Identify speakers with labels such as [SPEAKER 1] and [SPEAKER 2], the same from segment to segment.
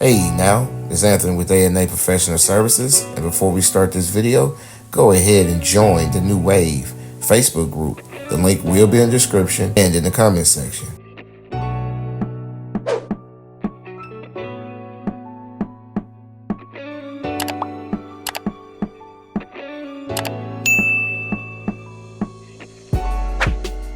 [SPEAKER 1] Hey now, it's Anthony with A&A Professional Services, and before we start this video, go ahead and join the New Wave Facebook group. The link will be in the description and in the comment section.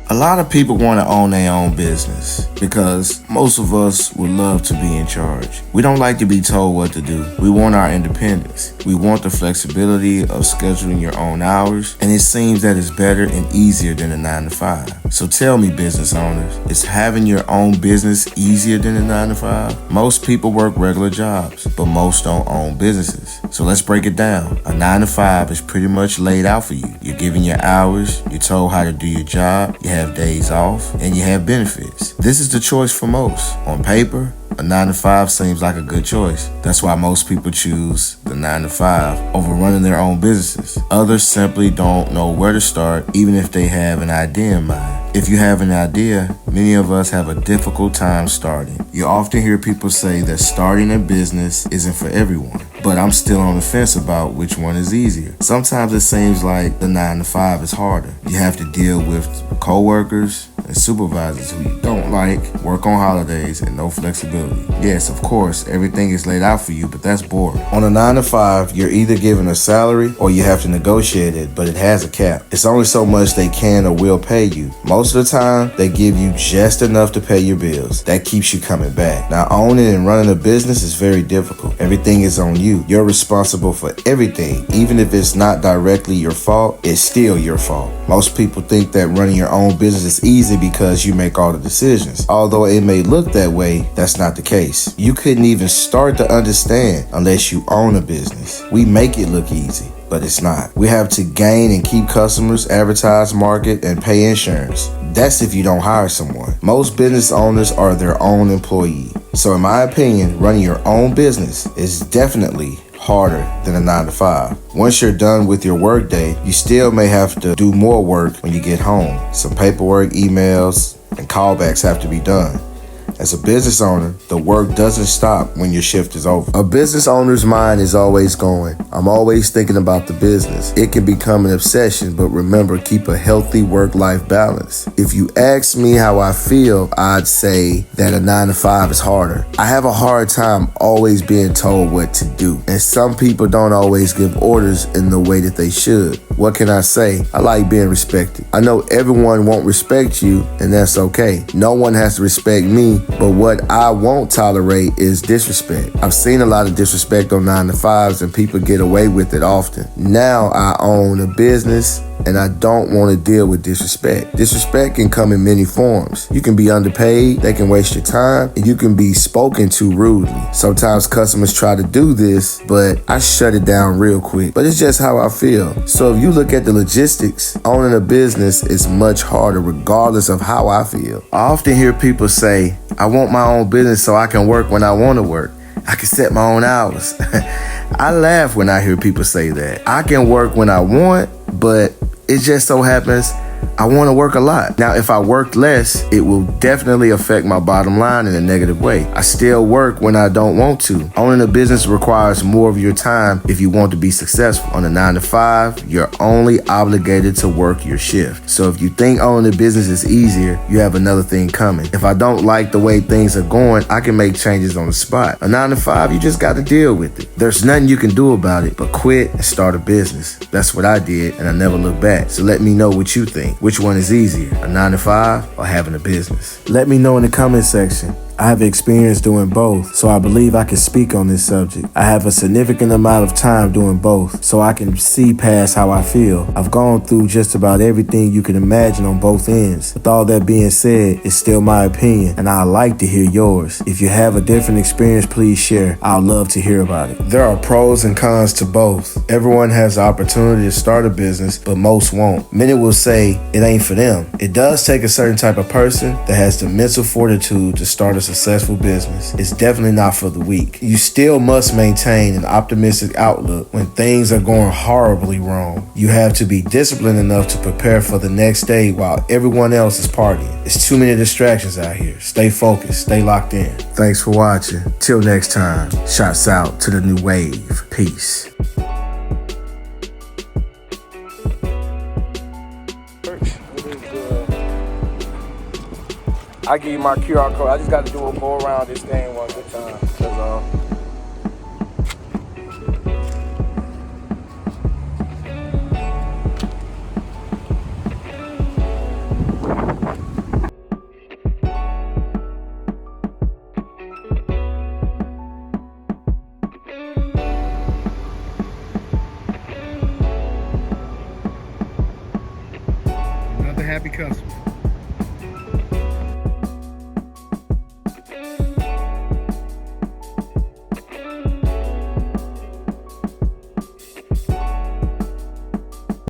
[SPEAKER 1] A lot of people want to own their own business because most of us would love to be in charge. We don't like to be told what to do. We want our independence. We want the flexibility of scheduling your own hours, and it seems that it's better and easier than a 9 to 5. So tell me, business owners, is having your own business easier than a 9 to 5? Most people work regular jobs, but most don't own businesses. So let's break it down. A 9 to 5 is pretty much laid out for you. You're given your hours, you're told how to do your job, you have days off, and you have benefits. This is the choice for most. On paper, a 9 to 5 seems like a good choice. That's why most people choose the 9 to 5 over running their own businesses. Others simply don't know where to start, even if they have an idea in mind. If you have an idea, many of us have a difficult time starting. You often hear people say that starting a business isn't for everyone, but I'm still on the fence about which one is easier. Sometimes it seems like the 9 to 5 is harder. You have to deal with coworkers and supervisors who you don't like, work on holidays, and no flexibility. Yes, of course, everything is laid out for you, but that's boring. On a 9 to 5, you're either given a salary or you have to negotiate it, but it has a cap. It's only so much they can or will pay you. Most of the time, they give you just enough to pay your bills. That keeps you coming back. Now, owning and running a business is very difficult. Everything is on you. You're responsible for everything. Even if it's not directly your fault, it's still your fault. Most people think that running your own business is easy because you make all the decisions. Although it may look that way, that's not the case. You couldn't even start to understand unless you own a business. We make it look easy, but it's not. We have to gain and keep customers, advertise, market, and pay insurance. That's if you don't hire someone. Most business owners are their own employee. So in my opinion, running your own business is definitely harder than a 9 to 5. Once you're done with your workday, you still may have to do more work when you get home. Some paperwork, emails, and callbacks have to be done. As a business owner, the work doesn't stop when your shift is over. A business owner's mind is always going. I'm always thinking about the business. It can become an obsession, but remember, keep a healthy work-life balance. If you ask me how I feel, I'd say that a 9 to 5 is harder. I have a hard time always being told what to do, and some people don't always give orders in the way that they should. What can I say? I like being respected. I know everyone won't respect you, and that's okay. No one has to respect me, but what I won't tolerate is disrespect. I've seen a lot of disrespect on 9 to 5s, and people get away with it often. Now I own a business, and I don't want to deal with disrespect. Disrespect can come in many forms. You can be underpaid, they can waste your time, and you can be spoken to rudely. Sometimes customers try to do this, but I shut it down real quick. But it's just how I feel. So if you look at the logistics, owning a business is much harder regardless of how I feel. I often hear people say, I want my own business so I can work when I want to work. I can set my own hours. I laugh when I hear people say that. I can work when I want, but it just so happens I want to work a lot. Now, if I worked less, it will definitely affect my bottom line in a negative way. I still work when I don't want to. Owning a business requires more of your time if you want to be successful. On a 9 to 5, you're only obligated to work your shift. So if you think owning a business is easier, you have another thing coming. If I don't like the way things are going, I can make changes on the spot. A 9 to 5, you just got to deal with it. There's nothing you can do about it but quit and start a business. That's what I did, and I never looked back. So let me know what you think. Which one is easier, a 9 to 5 or having a business? Let me know in the comment section. I have experience doing both, so I believe I can speak on this subject. I have a significant amount of time doing both, so I can see past how I feel. I've gone through just about everything you can imagine on both ends. With all that being said, it's still my opinion, and I'd like to hear yours. If you have a different experience, please share. I'd love to hear about it. There are pros and cons to both. Everyone has the opportunity to start a business, but most won't. Many will say it ain't for them. It does take a certain type of person that has the mental fortitude to start a successful business is definitely not for the weak. You still must maintain an optimistic outlook when things are going horribly wrong. You have to be disciplined enough to prepare for the next day while everyone else is partying. There's too many distractions out here. Stay focused, stay locked in. Thanks for watching. Till next time, shouts out to the new wave. Peace.
[SPEAKER 2] I give you my QR code. I just got to go around this thing one good time. That's all.
[SPEAKER 3] Another happy customer.